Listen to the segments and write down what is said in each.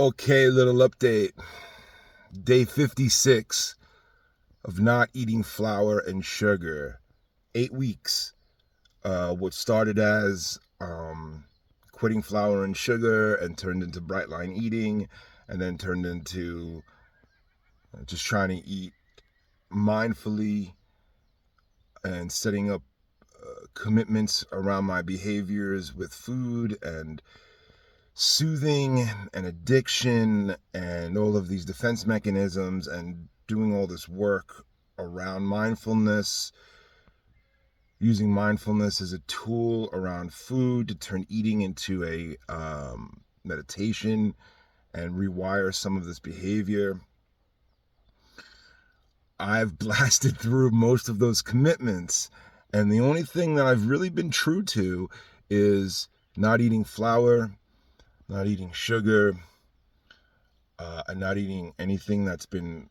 Okay, little update. Day 56 of not eating flour and sugar. 8 weeks. What started as quitting flour and sugar and turned into bright line eating, and then turned into just trying to eat mindfully and setting up commitments around my behaviors with food and soothing and addiction and all of these defense mechanisms, and doing all this work around mindfulness, using mindfulness as a tool around food to turn eating into a meditation and rewire some of this behavior. I've blasted through most of those commitments, and the only thing that I've really been true to is not eating flour, not eating sugar, and not eating anything that's been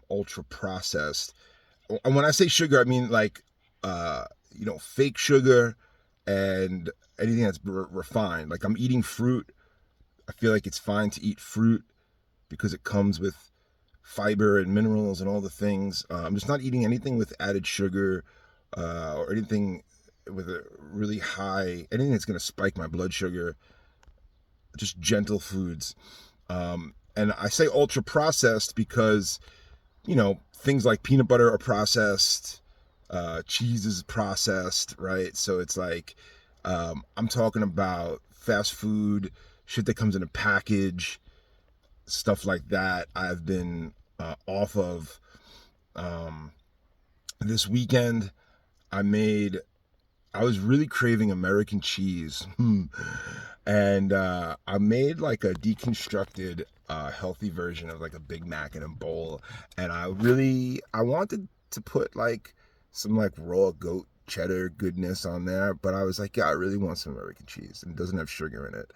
ultra processed. And when I say sugar, I mean like fake sugar and anything that's refined. Like, I'm eating fruit. I feel like it's fine to eat fruit because it comes with fiber and minerals and all the things. I'm just not eating anything with added sugar or anything with a really high, anything that's going to spike my blood sugar. Just gentle foods. And I say ultra processed because, things like peanut butter are processed, cheese is processed, right? So it's like, I'm talking about fast food, shit that comes in a package, stuff like that. I've been off of. This weekend, I was really craving American cheese. And I made like a deconstructed healthy version of like a Big Mac in a bowl. And I wanted to put like some like raw goat cheddar goodness on there. But I was like, yeah, I really want some American cheese. And it doesn't have sugar in it.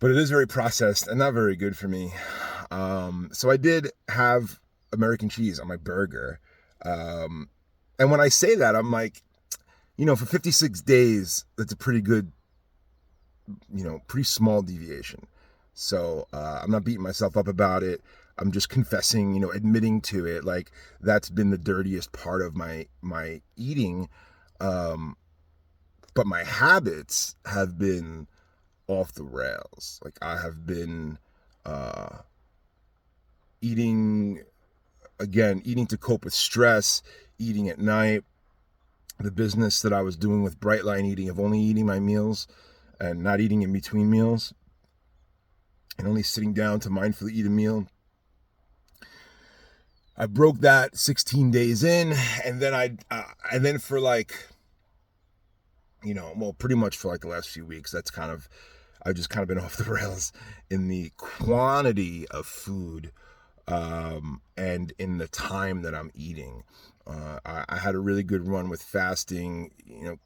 But it is very processed and not very good for me. So I did have American cheese on my burger. And when I say that, I'm like, for 56 days, that's a pretty good, pretty small deviation. So I'm not beating myself up about it. I'm just confessing, admitting to it. Like, that's been the dirtiest part of my eating. But my habits have been off the rails. Like, I have been eating to cope with stress, eating at night. The business that I was doing with bright line eating, of only eating my meals and not eating in between meals, and only sitting down to mindfully eat a meal, I broke that 16 days in, and then for like, pretty much for like the last few weeks, I've just kind of been off the rails in the quantity of food, and in the time that I'm eating. I had a really good run with fasting,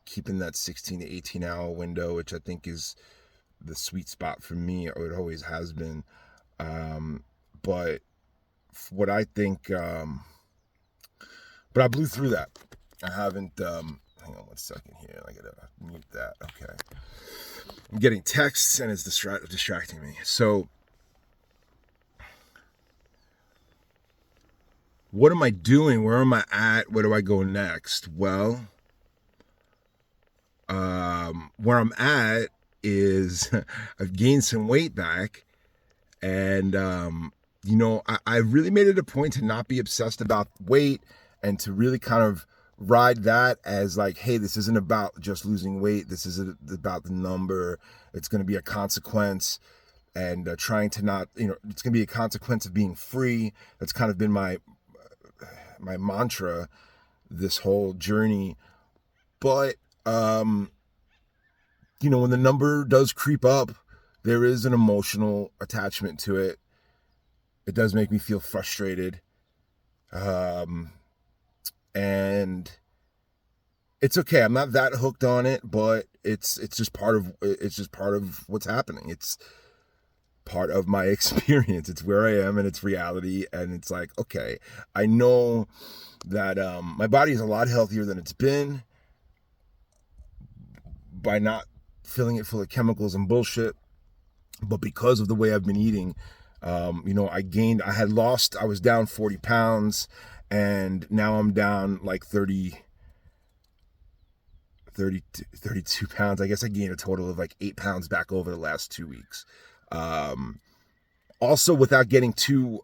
keeping that 16 to 18 hour window, which I think is the sweet spot for me, or it always has been. But what I think, but I blew through that. I haven't, hang on 1 second here. I gotta mute that. Okay. I'm getting texts and it's distracting me. So, what am I doing? Where am I at? Where do I go next? Well, where I'm at is I've gained some weight back, and I really made it a point to not be obsessed about weight, and to really kind of ride that as like, hey, this isn't about just losing weight. This isn't about the number. It's going to be a consequence, and trying to not, it's going to be a consequence of being free. That's kind of been my mantra this whole journey. But when the number does creep up, there is an emotional attachment to it. It does make me feel frustrated, and it's okay. I'm not that hooked on it, but it's just part of what's happening. It's part of my experience. It's where I am, and it's reality. And it's like, okay, I know that my body is a lot healthier than it's been by not filling it full of chemicals and bullshit. But because of the way I've been eating, I was down 40 pounds, and now I'm down like 32 pounds. I guess I gained a total of like 8 pounds back over the last 2 weeks. Also, without getting too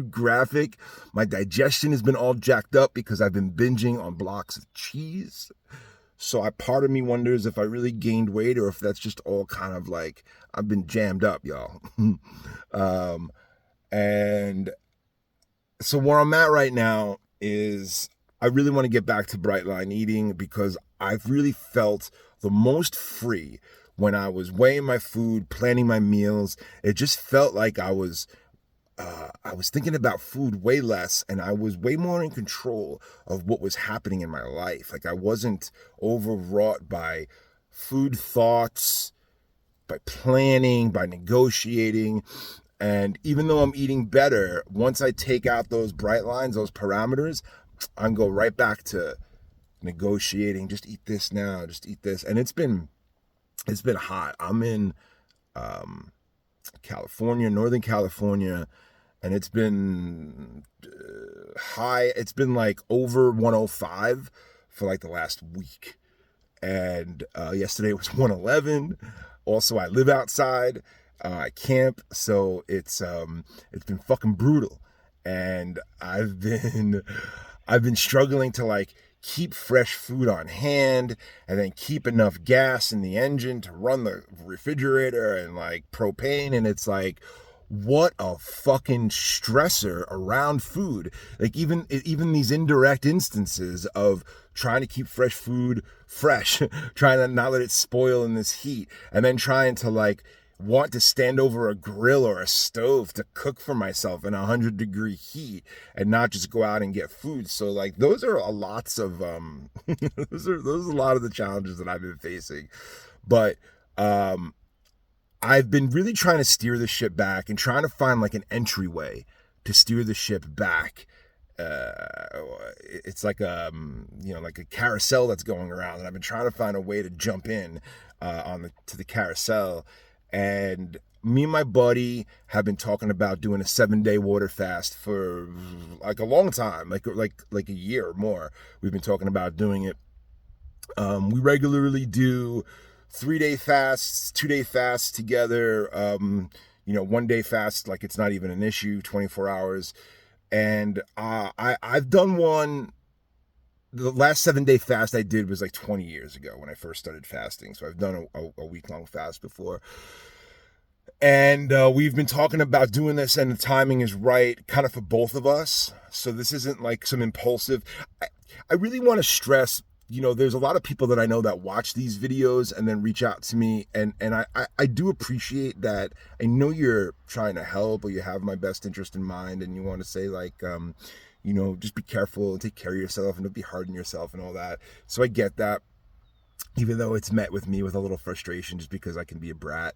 graphic, my digestion has been all jacked up because I've been binging on blocks of cheese. So part of me wonders if I really gained weight or if that's just all kind of like I've been jammed up, y'all. And so where I'm at right now is I really want to get back to bright line eating because I've really felt the most free when I was weighing my food, planning my meals. It just felt like I was thinking about food way less, and I was way more in control of what was happening in my life. Like I wasn't overwrought by food thoughts, by planning, by negotiating. And even though I'm eating better, once I take out those bright lines, those parameters, I can go right back to negotiating. Just eat this now, just eat this. And it's been hot. I'm in California, Northern California, and it's been high. It's been like over 105 for like the last week. And yesterday was 111. Also, I live outside. I camp, so it's been fucking brutal. And I've been struggling to like keep fresh food on hand and then keep enough gas in the engine to run the refrigerator and like propane. And it's like, what a fucking stressor around food. Like even these indirect instances of trying to keep fresh food fresh, trying to not let it spoil in this heat, and then trying to like want to stand over a grill or a stove to cook for myself in 100-degree heat and not just go out and get food. So like those are a lots of those are a lot of the challenges that I've been facing. But I've been really trying to steer the ship back and trying to find like an entryway to steer the ship back. It's like like a carousel that's going around, and I've been trying to find a way to jump in to the carousel. And me and my buddy have been talking about doing a 7-day water fast for like a long time, like a year or more. We've been talking about doing it. We regularly do 3-day fasts, 2-day fasts together. 1-day fast, like it's not even an issue, 24 hours. And I've done one. The last 7-day fast I did was like 20 years ago when I first started fasting. So I've done a week-long fast before. And we've been talking about doing this, and the timing is right kind of for both of us. So this isn't like some impulsive. I really want to stress, there's a lot of people that I know that watch these videos and then reach out to me. And I do appreciate that. I know you're trying to help, or you have my best interest in mind, and you want to say like, just be careful and take care of yourself and don't be hard on yourself and all that. So I get that, even though it's met with me with a little frustration just because I can be a brat.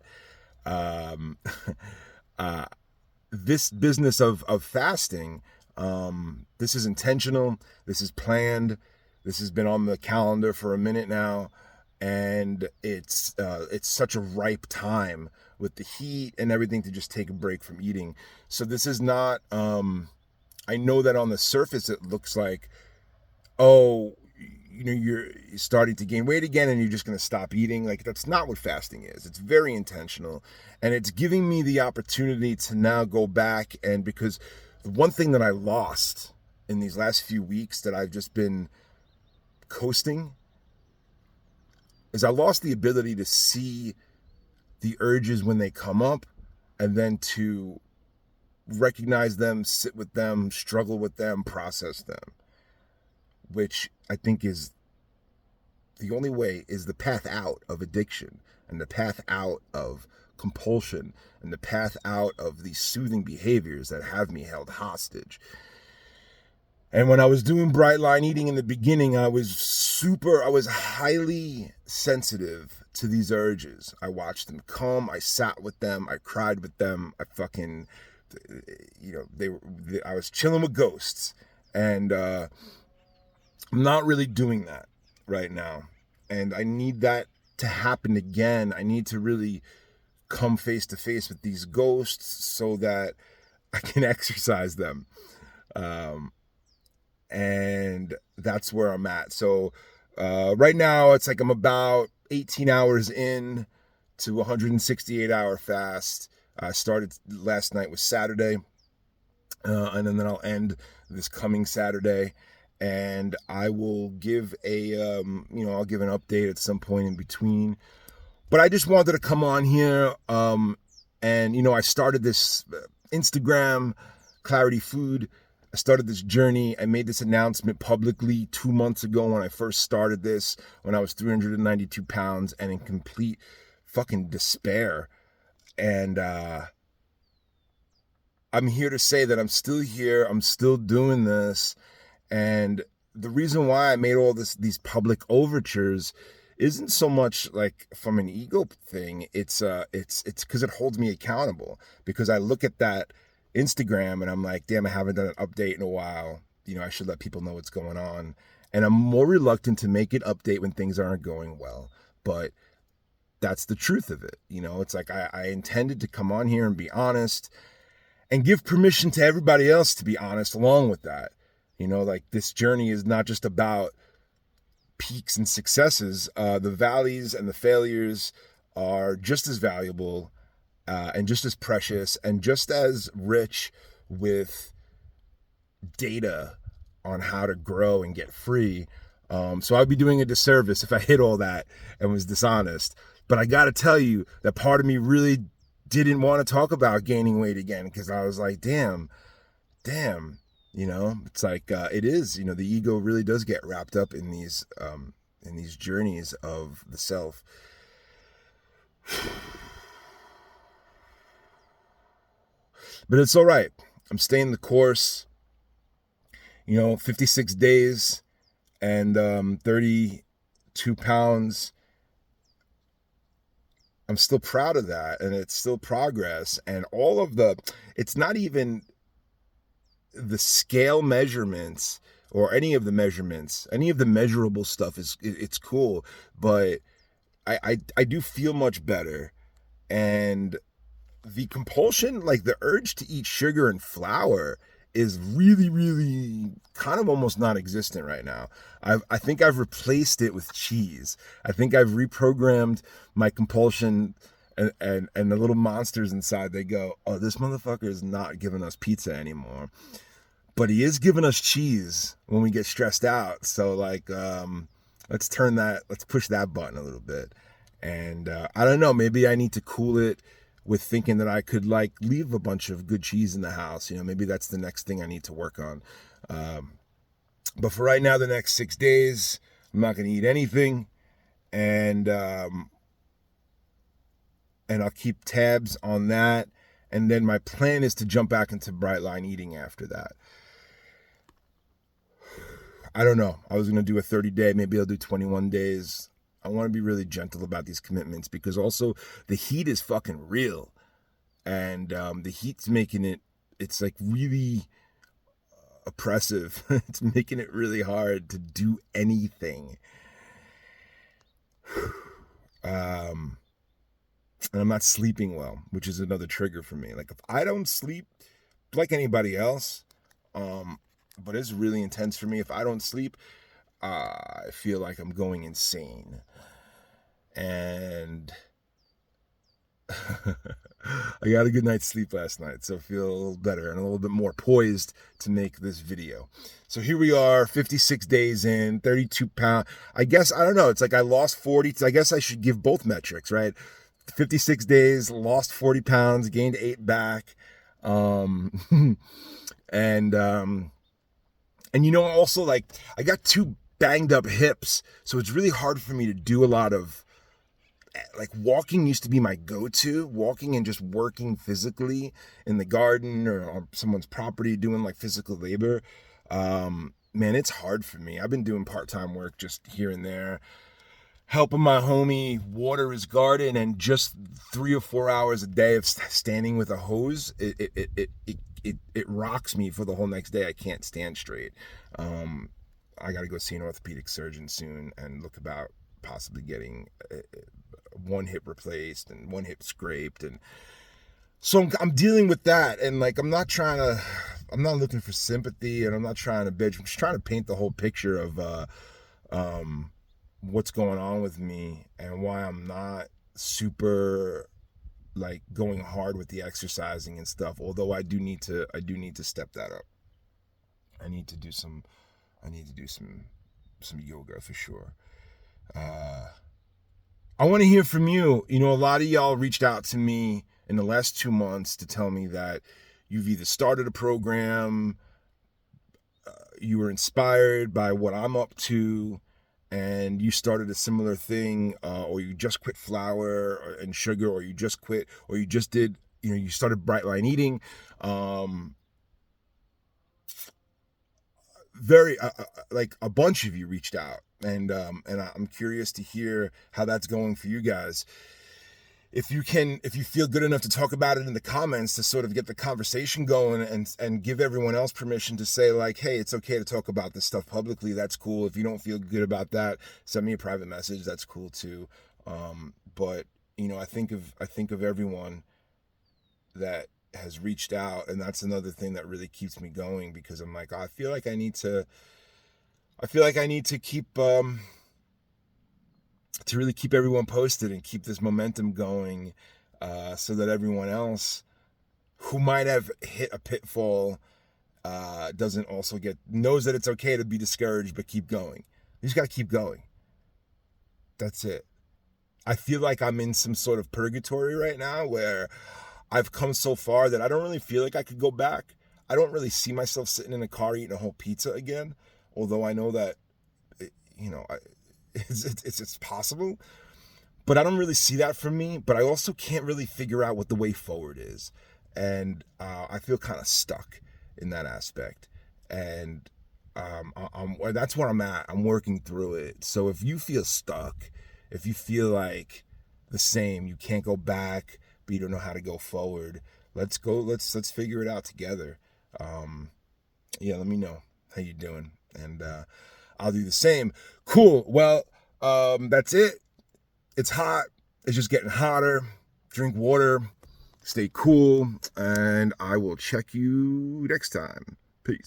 This business of fasting, this is intentional. This is planned. This has been on the calendar for a minute now. And it's such a ripe time with the heat and everything to just take a break from eating. So this is not, I know that on the surface it looks like, oh, you're starting to gain weight again and you're just going to stop eating. Like that's not what fasting is. It's very intentional, and it's giving me the opportunity to now go back. And because the one thing that I lost in these last few weeks that I've just been coasting is I lost the ability to see the urges when they come up and then to recognize them, sit with them, struggle with them, process them, which I think is the only way, is the path out of addiction and the path out of compulsion and the path out of these soothing behaviors that have me held hostage. And when I was doing bright line eating in the beginning, I was highly sensitive to these urges. I watched them come, I sat with them, I cried with them, I fucking, I was chilling with ghosts. And I'm not really doing that right now. And I need that to happen again. I need to really come face to face with these ghosts so that I can exercise them. And that's where I'm at. So right now it's like I'm about 18 hours in to 168 hour fast. I started last night was Saturday, and then I'll end this coming Saturday, and I will give I'll give an update at some point in between. But I just wanted to come on here, and I started this Instagram, Clarity Food. I started this journey. I made this announcement publicly 2 months ago when I first started this, when I was 392 pounds and in complete fucking despair. And I'm here to say that I'm still here. I'm still doing this. And the reason why I made all these public overtures isn't so much like from an ego thing. It's because it holds me accountable. Because I look at that Instagram and I'm like, damn, I haven't done an update in a while. I should let people know what's going on. And I'm more reluctant to make an update when things aren't going well. But that's the truth of it. It's like I intended to come on here and be honest and give permission to everybody else to be honest along with that. Like this journey is not just about peaks and successes. The valleys and the failures are just as valuable and just as precious and just as rich with data on how to grow and get free. So I'd be doing a disservice if I hit all that and was dishonest. But I got to tell you that part of me really didn't want to talk about gaining weight again, because I was like, damn, it's like it is, the ego really does get wrapped up in these journeys of the self. But it's all right. I'm staying the course. 56 days and 32 pounds. I'm still proud of that, and it's still progress. And it's not even the scale measurements or any of the measurements, any of the measurable stuff it's cool, but I do feel much better. And the compulsion, like the urge to eat sugar and flour, is really, really kind of almost non-existent right now. I think I've replaced it with cheese. I think I've reprogrammed my compulsion, and the little monsters inside, they go, oh, this motherfucker is not giving us pizza anymore, but he is giving us cheese when we get stressed out. So like, let's push that button a little bit. And I don't know, maybe I need to cool it with thinking that I could like leave a bunch of good cheese in the house. Maybe that's the next thing I need to work on. But for right now, the next 6 days, I'm not going to eat anything. And I'll keep tabs on that. And then my plan is to jump back into bright line eating after that. I don't know. I was going to do a 30-day. Maybe I'll do 21 days. I want to be really gentle about these commitments, because also the heat is fucking real. And the heat's making it's like really oppressive. It's making it really hard to do anything. And I'm not sleeping well, which is another trigger for me. Like if I don't sleep like anybody else, but it's really intense for me. If I don't sleep, I feel like I'm going insane. And I got a good night's sleep last night, so I feel a little better and a little bit more poised to make this video. So here we are, 56 days in, 32 pounds. I guess, I don't know, it's like I lost 40. I guess I should give both metrics, right? 56 days, lost 40 pounds, gained 8 back. And also like I got 2 banged up hips, so it's really hard for me to do a lot of, like, walking used to be my go-to, walking and just working physically in the garden or on someone's property, doing like physical labor. Man, it's hard for me. I've been doing part-time work just here and there, helping my homie water his garden, and just 3 or 4 hours a day of standing with a hose, it rocks me for the whole next day. I can't stand straight. I got to go see an orthopedic surgeon soon and look about possibly getting one hip replaced and one hip scraped, and so I'm dealing with that. And like, I'm not looking for sympathy, and I'm not trying to bitch. I'm just trying to paint the whole picture of what's going on with me and why I'm not super like going hard with the exercising and stuff. Although I do need to step that up. I need to do some yoga for sure. I want to hear from you. You know, a lot of y'all reached out to me in the last 2 months to tell me that you've either started a program, you were inspired by what I'm up to, and you started a similar thing, or you just quit flour and sugar, or you just quit, or you just did, you started bright line eating. Like a bunch of you reached out, and I'm curious to hear how that's going for you guys. If you feel good enough to talk about it in the comments to sort of get the conversation going and give everyone else permission to say like, hey, it's okay to talk about this stuff publicly, that's cool. If you don't feel good about that, send me a private message, that's cool too. But I think of everyone that has reached out, and that's another thing that really keeps me going, because I'm like, I feel like I need to keep to really keep everyone posted and keep this momentum going, so that everyone else who might have hit a pitfall doesn't also knows that it's okay to be discouraged, but keep going. You just got to keep going. That's it. I feel like I'm in some sort of purgatory right now where I've come so far that I don't really feel like I could go back. I don't really see myself sitting in a car eating a whole pizza again, although I know that, it's possible, but I don't really see that for me. But I also can't really figure out what the way forward is, and I feel kind of stuck in that aspect, and that's where I'm at. I'm working through it. So if you feel stuck, if you feel like the same, you can't go back, but you don't know how to go forward, let's figure it out together. Let me know how you doing, and I'll do the same. Cool. Well, that's it. It's hot. It's just getting hotter. Drink water. Stay cool. And I will check you next time. Peace.